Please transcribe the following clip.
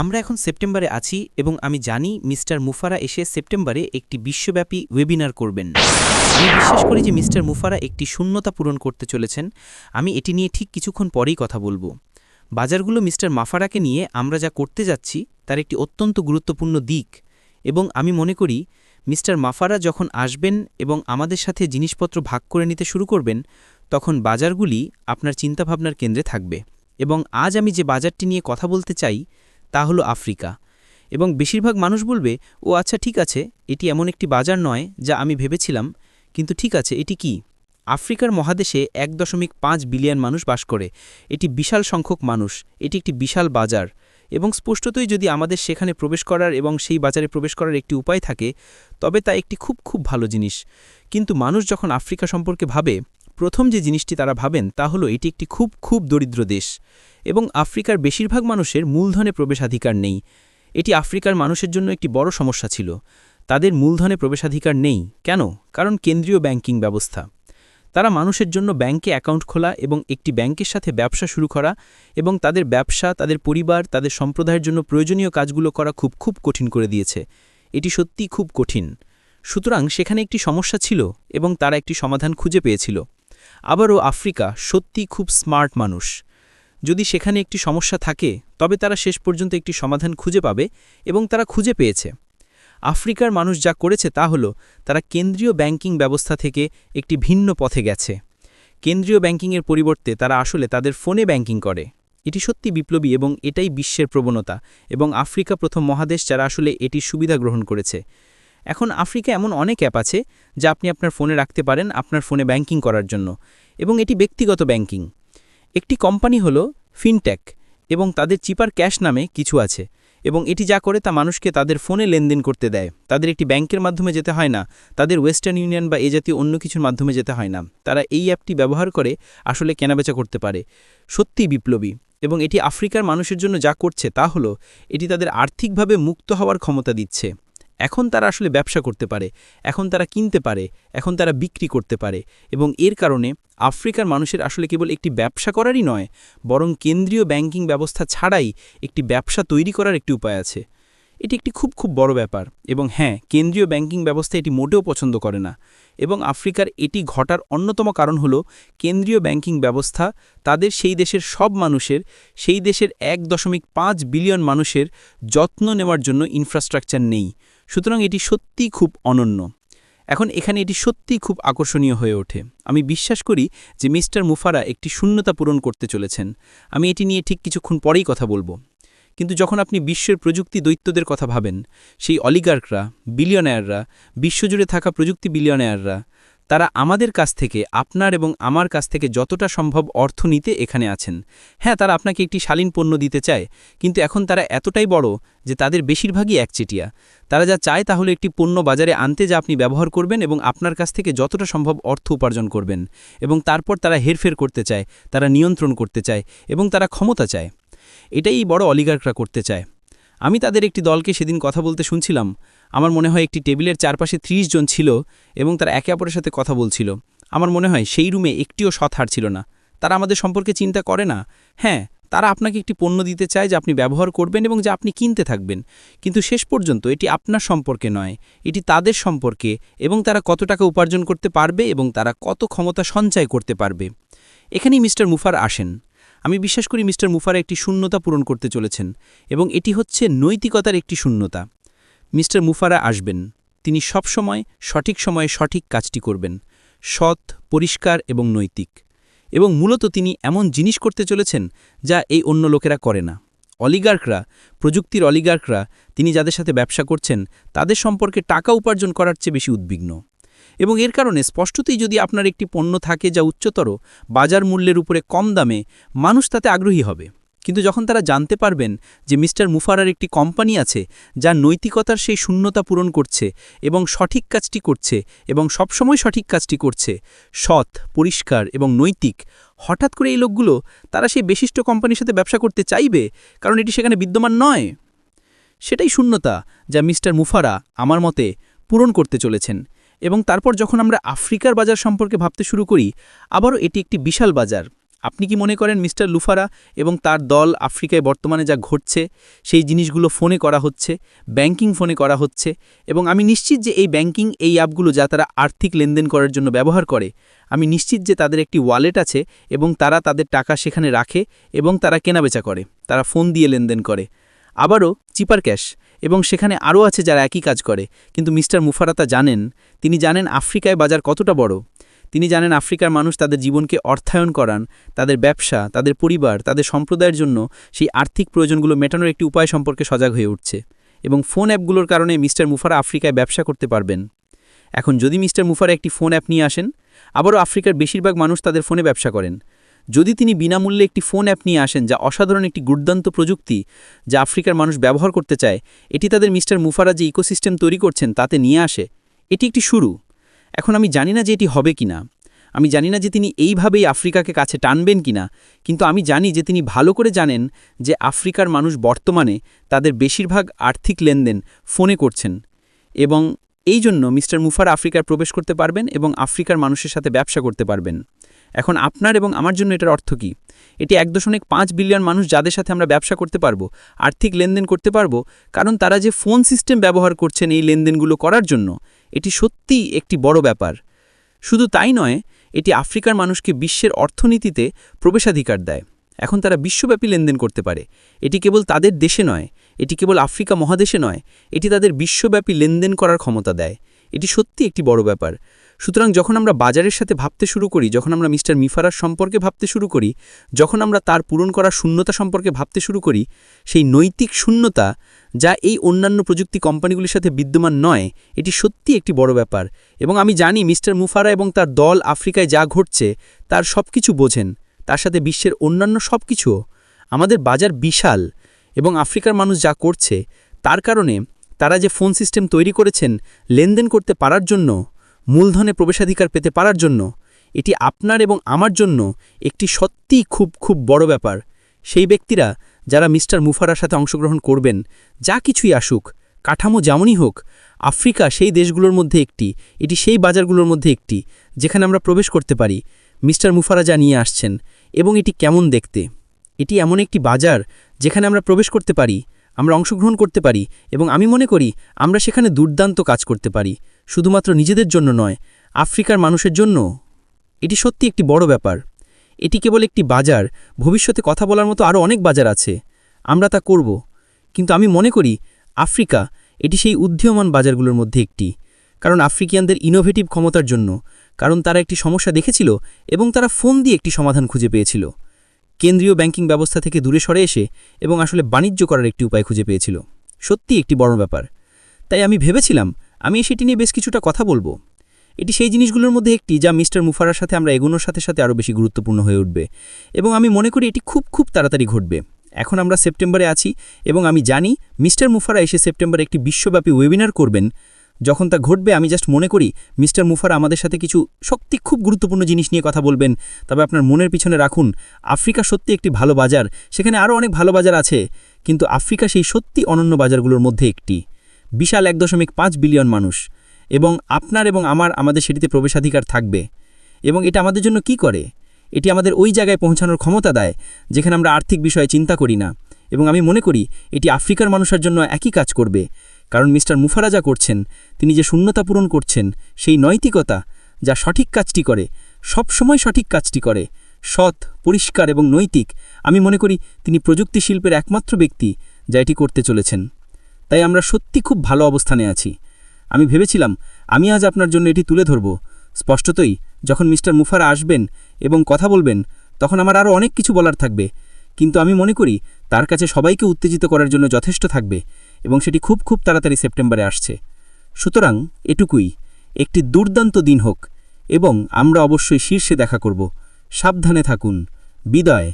আমরা এখন সেপ্টেম্বরে আছি এবং আমি জানি মিস্টার মুফারা এসে সেপ্টেম্বরে একটি বিশ্বব্যাপী ওয়েবিনার করবেন। আমি বিশ্বাস করি যে মিস্টার মুফারা একটি শূন্যতা পূরণ করতে চলেছেন। আমি এটি নিয়ে ঠিক কিছুক্ষণ পরেই কথা বলবো। বাজারগুলো মিস্টার মাফারাকে নিয়ে আমরা যা করতে যাচ্ছি তার একটি অত্যন্ত গুরুত্বপূর্ণ দিক, এবং আমি মনে করি মিস্টার মাফারা যখন আসবেন এবং আমাদের সাথে জিনিসপত্র ভাগ করে নিতে শুরু করবেন, তখন বাজারগুলি আপনার চিন্তাভাবনার কেন্দ্রে থাকবে। এবং আজ আমি যে বাজারটি নিয়ে কথা বলতে চাই তা হলো আফ্রিকা। এবং বেশিরভাগ মানুষ বলবে, ও আচ্ছা ঠিক আছে, এটি এমন একটি বাজার নয় যা আমি ভেবেছিলাম, কিন্তু ঠিক আছে, এটি কি? আফ্রিকার মহাদেশে 1.5 বিলিয়ন মানুষ বাস করে। এটি বিশাল সংখ্যক মানুষ, এটি একটি বিশাল বাজার, এবং স্পষ্টতই যদি আমাদের সেখানে প্রবেশ করার এবং সেই বাজারে প্রবেশ করার একটি উপায় থাকে, তবে তা একটি খুব ভালো জিনিস। কিন্তু মানুষ যখন আফ্রিকা সম্পর্কে ভাবে, প্রথম যে জিনিসটি তারা ভাবেন তা হলো এটি একটি খুব দরিদ্র দেশ, এবং আফ্রিকার বেশিরভাগ মানুষের মূলধনে প্রবেশাধিকার নেই। এটি আফ্রিকার মানুষের জন্য একটি বড় সমস্যা ছিল। তাদের মূলধনে প্রবেশাধিকার নেই কেন? কারণ কেন্দ্রীয় ব্যাংকিং ব্যবস্থা। তারা মানুষের জন্য ব্যাংকে অ্যাকাউন্ট খোলা এবং একটি ব্যাংকের সাথে ব্যবসা শুরু করা এবং তাদের ব্যবসা, তাদের পরিবার, তাদের সম্প্রদায়ের জন্য প্রয়োজনীয় কাজগুলো করা খুব কঠিন করে দিয়েছে। এটি সত্যিই খুব কঠিন। সুতরাং সেখানে একটি সমস্যা ছিল এবং তারা একটি সমাধান খুঁজে পেয়েছিল। আবারও আফ্রিকা সত্যিই খুব স্মার্ট মানুষ। যদি সেখানে একটি সমস্যা থাকে, তবে তারা শেষ পর্যন্ত একটি সমাধান খুঁজে পাবে, এবং তারা খুঁজে পেয়েছে। আফ্রিকার মানুষ যা করেছে তা হলো তারা কেন্দ্রীয় ব্যাংকিং ব্যবস্থা থেকে একটি ভিন্ন পথে গেছে। কেন্দ্রীয় ব্যাংকিংয়ের পরিবর্তে তারা আসলে তাদের ফোনে ব্যাংকিং করে। এটি সত্যি বিপ্লবী এবং এটাই বিশ্বের প্রবণতা, এবং আফ্রিকা প্রথম মহাদেশ যারা আসলে এটির সুবিধা গ্রহণ করেছে। এখন আফ্রিকা এমন অনেক অ্যাপ আছে যা আপনি আপনার ফোনে রাখতে পারেন আপনার ফোনে ব্যাংকিং করার জন্য, এবং এটি ব্যক্তিগত ব্যাংকিং। একটি কোম্পানি হলো ফিনটেক, এবং তাদের চিপার ক্যাশ নামে কিছু আছে, এবং এটি যা করে তা মানুষকে তাদের ফোনে লেনদেন করতে দেয়। তাদের একটি ব্যাংকের মাধ্যমে যেতে হয় না, তাদের ওয়েস্টার্ন ইউনিয়ন বা এ জাতীয় অন্য কিছুর মাধ্যমে যেতে হয় না। তারা এই অ্যাপটি ব্যবহার করে আসলে কেনাবেচা করতে পারে। সত্যিই বিপ্লবী, এবং এটি আফ্রিকার মানুষের জন্য যা করছে তা হলো এটি তাদের আর্থিকভাবে মুক্ত হওয়ার ক্ষমতা দিচ্ছে। এখন তারা আসলে ব্যবসা করতে পারে, এখন তারা কিনতে পারে, এখন তারা বিক্রি করতে পারে, এবং এর কারণে আফ্রিকার মানুষের আসলে কেবল একটি ব্যবসা করারই নয়, বরং কেন্দ্রীয় ব্যাংকিং ব্যবস্থা ছাড়াই একটি ব্যবসা তৈরি করার একটি উপায় আছে। এটি একটি খুব বড় ব্যাপার, এবং হ্যাঁ, কেন্দ্রীয় ব্যাংকিং ব্যবস্থা এটি মোটেও পছন্দ করে না। এবং আফ্রিকার এটি ঘটার অন্যতম কারণ হলো কেন্দ্রীয় ব্যাংকিং ব্যবস্থা তাদের সেই দেশের সব মানুষের, সেই দেশের 1.5 বিলিয়ন মানুষের যত্ন নেওয়ার জন্য ইনফ্রাস্ট্রাকচার নেই। সুতরাং এটি সত্যিই খুব অনন্য। এখন এখানে এটি সত্যিই খুব আকর্ষণীয় হয়ে ওঠে। আমি বিশ্বাস করি যে মিস্টার মুফারা একটি শূন্যতা পূরণ করতে চলেছেন। আমি এটি নিয়ে ঠিক কিছুক্ষণ পরেই কথা বলবো। কিন্তু যখন আপনি বিশ্বের প্রযুক্তি দৈত্যদের কথা ভাবেন, সেই অলিগার্করা, বিলিয়নায়াররা, বিশ্বজুড়ে থাকা প্রযুক্তি বিলিয়নায়াররা, তারা আমাদের কাছ থেকে, আপনার এবং আমার কাছ থেকে যতটা সম্ভব অর্থ নিতে এখানে আছেন। হ্যাঁ, তারা আপনাকে একটি শালীন পণ্য দিতে চায়, কিন্তু এখন তারা এতটাই বড় যে তাদের বেশিরভাগই একচেটিয়া। তারা যা চায় তা হলো একটি পণ্য বাজারে আনতে যা আপনি ব্যবহার করবেন এবং আপনার কাছ থেকে যতটা সম্ভব অর্থ উপার্জন করবেন, এবং তারপর তারা হেরফের করতে চায়, তারা নিয়ন্ত্রণ করতে চায়, এবং তারা ক্ষমতা চায়। এটাই বড় অলিগার্করা করতে চায়। আমি তাদের একটি দলকে সেদিন কথা বলতে শুনছিলাম। আমার মনে হয় একটি টেবিলের চারপাশে 30 জন ছিল, এবং তারা একে অপরের সাথে কথা বলছিল। আমার মনে হয় সেই রুমে একটিও সৎ হার ছিল না। তারা আমাদের সম্পর্কে চিন্তা করে না। হ্যাঁ, তারা আপনাকে একটি পণ্য দিতে চায় যা আপনি ব্যবহার করবেন এবং যা আপনি কিনতে থাকবেন, কিন্তু শেষ পর্যন্ত এটি আপনার সম্পর্কে নয়, এটি তাদের সম্পর্কে, এবং তারা কত টাকা উপার্জন করতে পারবে এবং তারা কত ক্ষমতা সঞ্চয় করতে পারবে। এখানেই মিস্টার মুফারা আসেন। আমি বিশ্বাস করি মিস্টার মুফারা একটি শূন্যতা পূরণ করতে চলেছেন, এবং এটি হচ্ছে নৈতিকতার একটি শূন্যতা। মিস্টার মুফারা আসবেন, তিনি সবসময় সঠিক সময়ে সঠিক কাজটি করবেন, সৎ, পরিষ্কার এবং নৈতিক। এবং মূলত তিনি এমন জিনিস করতে চলেছেন যা এই অন্য লোকেরা করে না। অলিগার্করা, প্রযুক্তির অলিগার্করা, তিনি যাদের সাথে ব্যবসা করছেন তাদের সম্পর্কে টাকা উপার্জন করার চেয়ে বেশি উদ্বিগ্ন। এবং এর কারণে স্পষ্টতই যদি আপনার একটি পণ্য থাকে যা উচ্চতর, বাজার মূল্যের উপরে কম দামে, মানুষ তাতে আগ্রহী হবে। কিন্তু যখন তারা জানতে পারবেন যে মিস্টার মুফারার একটি কোম্পানি আছে যা নৈতিকতার সেই শূন্যতা পূরণ করছে এবং সঠিক কাজটি করছে, এবং সবসময় সঠিক কাজটি করছে, সৎ, পরিষ্কার এবং নৈতিক, হঠাৎ করে এই লোকগুলো তারা সেই বিশিষ্ট কোম্পানির সাথে ব্যবসা করতে চাইবে, কারণ এটি সেখানে বিদ্যমান নয়। সেটাই শূন্যতা যা মিস্টার মুফারা আমার মতে পূরণ করতে চলেছেন। এবং তারপর যখন আমরা আফ্রিকার বাজার সম্পর্কে ভাবতে শুরু করি, আবারও এটি একটি বিশাল বাজার। আপনি কি মনে করেন মিস্টার লুফারা এবং তার দল আফ্রিকায় বর্তমানে যা ঘটছে সেই জিনিসগুলো ফোনে করা হচ্ছে, ব্যাংকিং ফোনে করা হচ্ছে, এবং আমি নিশ্চিত যে এই ব্যাংকিং এই অ্যাপগুলো যা তারা আর্থিক লেনদেন করার জন্য ব্যবহার করে, আমি নিশ্চিত যে তাদের একটি ওয়ালেট আছে এবং তারা তাদের টাকা সেখানে রাখে এবং তারা কেনাবেচা করে, তারা ফোন দিয়ে লেনদেন করে। আবারও চিপার ক্যাশ, এবং সেখানে আরও আছে যারা একই কাজ করে। কিন্তু মিস্টার মুফারা তা জানেন, তিনি জানেন আফ্রিকায় বাজার কতটা বড়, তিনি জানেন আফ্রিকার মানুষ তাদের জীবনকে অর্থায়ন করান, তাদের ব্যবসা, তাদের পরিবার, তাদের সম্প্রদায়ের জন্য সেই আর্থিক প্রয়োজনগুলো মেটানোর একটি উপায় সম্পর্কে সজাগ হয়ে উঠছে, এবং ফোন অ্যাপগুলোর কারণে মিস্টার মুফারা আফ্রিকায় ব্যবসা করতে পারবেন। এখন যদি মিস্টার মুফারা একটি ফোন অ্যাপ নিয়ে আসেন, আবারও আফ্রিকার বেশিরভাগ মানুষ তাদের ফোনে ব্যবসা করেন, যদি তিনি বিনামূল্যে একটি ফোন অ্যাপ নিয়ে আসেন যা অসাধারণ একটি দুর্দান্ত প্রযুক্তি যা আফ্রিকার মানুষ ব্যবহার করতে চায়, এটি তাদের মিস্টার মুফারা যে ইকোসিস্টেম তৈরি করছেন তাতে নিয়ে আসে, এটি একটি শুরু। এখন আমি জানি না যে এটি হবে কিনা, আমি জানি না যে তিনি এইভাবেই আফ্রিকাকে কাছে টানবেন কিনা, কিন্তু আমি জানি যে তিনি ভালো করে জানেন যে আফ্রিকার মানুষ বর্তমানে তাদের বেশিরভাগ আর্থিক লেনদেন ফোনে করছেন, এবং এই জন্য মিস্টার মুফারা আফ্রিকার প্রবেশ করতে পারবেন এবং আফ্রিকার মানুষের সাথে ব্যবসা করতে পারবেন। এখন আপনার এবং আমার জন্য এটার অর্থ কী? এটি 1.5 বিলিয়ন মানুষ যাদের সাথে আমরা ব্যবসা করতে পারবো, আর্থিক লেনদেন করতে পারবো, কারণ তারা যে ফোন সিস্টেম ব্যবহার করছেন এই লেনদেনগুলো করার জন্য, এটি সত্যিই একটি বড় ব্যাপার। শুধু তাই নয়, এটি আফ্রিকার মানুষকে বিশ্বের অর্থনীতিতে প্রবেশাধিকার দেয়। এখন তারা বিশ্বব্যাপী লেনদেন করতে পারে। এটি কেবল তাদের দেশে নয়, এটি কেবল আফ্রিকা মহাদেশে নয়, এটি তাদের বিশ্বব্যাপী লেনদেন করার ক্ষমতা দেয়। এটি সত্যি একটি বড় ব্যাপার। সুতরাং যখন আমরা বাজারের সাথে ভাবতে শুরু করি, যখন আমরা মিস্টার মুফারার সম্পর্কে ভাবতে শুরু করি, যখন আমরা তার পূরণ করার শূন্যতা সম্পর্কে ভাবতে শুরু করি, সেই নৈতিক শূন্যতা যা এই অন্যান্য প্রযুক্তি কোম্পানিগুলির সাথে বিদ্যমান নয়, এটি সত্যি একটি বড় ব্যাপার। এবং আমি জানি মিস্টার মুফারা এবং তার দল আফ্রিকায় যা ঘটছে তার সব কিছু বোঝেন, তার সাথে বিশ্বের অন্যান্য সব কিছুও। আমাদের বাজার বিশাল, এবং আফ্রিকার মানুষ যা করছে তার কারণে তারা যে ফোন সিস্টেম তৈরি করেছেন লেনদেন করতে পারার জন্য, মূলধনে প্রবেশাধিকার পেতে পারার জন্য, এটি আপনার এবং আমার জন্য একটি সত্যিই খুব খুব বড় ব্যাপার। সেই ব্যক্তিরা যারা মিস্টার মুফারার সাথে অংশগ্রহণ করবেন, যা কিছুই আসুক, কাঠামো যেমনই হোক, আফ্রিকা সেই দেশগুলোর মধ্যে একটি, এটি সেই বাজারগুলোর মধ্যে একটি যেখানে আমরা প্রবেশ করতে পারি। মিস্টার মুফারা যা নিয়ে আসছেন, এবং এটি কেমন দেখতে, এটি এমন একটি বাজার যেখানে আমরা প্রবেশ করতে পারি, আমরা অংশগ্রহণ করতে পারি, এবং আমি মনে করি আমরা সেখানে দুর্দান্ত কাজ করতে পারি, শুধুমাত্র নিজেদের জন্য নয়, আফ্রিকার মানুষের জন্য। এটি সত্যি একটি বড় ব্যাপার। এটি কেবল একটি বাজার, ভবিষ্যতে কথা বলার মতো আরও অনেক বাজার আছে, আমরা তা করব। কিন্তু আমি মনে করি আফ্রিকা এটি সেই উদীয়মান বাজারগুলোর মধ্যে একটি, কারণ আফ্রিকানদের ইনোভেটিভ ক্ষমতার জন্য, কারণ তারা একটি সমস্যা দেখেছিল এবং তারা ফোন দিয়ে একটি সমাধান খুঁজে পেয়েছিল, কেন্দ্রীয় ব্যাংকিং ব্যবস্থা থেকে দূরে সরে এসে, এবং আসলে বাণিজ্য করার একটি উপায় খুঁজে পেয়েছিল। সত্যি একটি বড় ব্যাপার। তাই আমি ভেবেছিলাম আমি সেটি নিয়ে বেশ কিছুটা কথা বলবো। এটি সেই জিনিসগুলোর মধ্যে একটি যা মিস্টার মুফারার সাথে আমরা এগোনোর সাথে সাথে আরও বেশি গুরুত্বপূর্ণ হয়ে উঠবে, এবং আমি মনে করি এটি খুব খুব তাড়াতাড়ি ঘটবে। এখন আমরা সেপ্টেম্বরে আছি, এবং আমি জানি মিস্টার মুফারা এসে সেপ্টেম্বরে একটি বিশ্বব্যাপী ওয়েবিনার করবেন। যখন তা ঘটবে আমি জাস্ট মনে করি মিস্টার মুফারা আমাদের সাথে কিছু সত্যি খুব গুরুত্বপূর্ণ জিনিস নিয়ে কথা বলবেন। তবে আপনার মনের পিছনে রাখুন, আফ্রিকা সত্যি একটি ভালো বাজার, সেখানে আরও অনেক ভালো বাজার আছে, কিন্তু আফ্রিকা সেই সত্যি অনন্য বাজারগুলোর মধ্যে একটি। বিশাল 1.5 বিলিয়ন মানুষ, এবং আপনার এবং আমাদের সেটিতে প্রবেশাধিকার থাকবে। এবং এটা আমাদের জন্য কি করে? এটি আমাদের ওই জায়গায় পৌঁছানোর ক্ষমতা দেয় যেখানে আমরা আর্থিক বিষয়ে চিন্তা করি না, এবং আমি মনে করি এটি আফ্রিকার মানুষের জন্য একই কাজ করবে। কারণ মিস্টার মুফারা যা করছেন, তিনি যে শূন্যতা পূরণ করছেন, সেই নৈতিকতা যা সঠিক কাজটি করে, সবসময় সঠিক কাজটি করে, সৎ, পরিষ্কার এবং নৈতিক, আমি মনে করি তিনি প্রযুক্তি শিল্পের একমাত্র ব্যক্তি যা এটি করতে চলেছেন। তাই আমরা সত্যি খুব ভালো অবস্থানে আছি। আমি ভেবেছিলাম আমি আজ আপনার জন্য এটি তুলে ধরব। স্পষ্টতই যখন মিস্টার মুফারা আসবেন এবং কথা বলবেন, তখন আমার আরও অনেক কিছু বলার থাকবে, কিন্তু আমি মনে করি তার কাছে সবাইকে উত্তেজিত করার জন্য যথেষ্ট থাকবে, এবং সেটি খুব খুব তাড়াতাড়ি সেপ্টেম্বরে আসছে। সুতরাং এটুকুই, একটি দুর্দান্ত দিন হোক, এবং আমরা অবশ্যই শীর্ষে দেখা করব। সাবধানে থাকুন। বিদায়।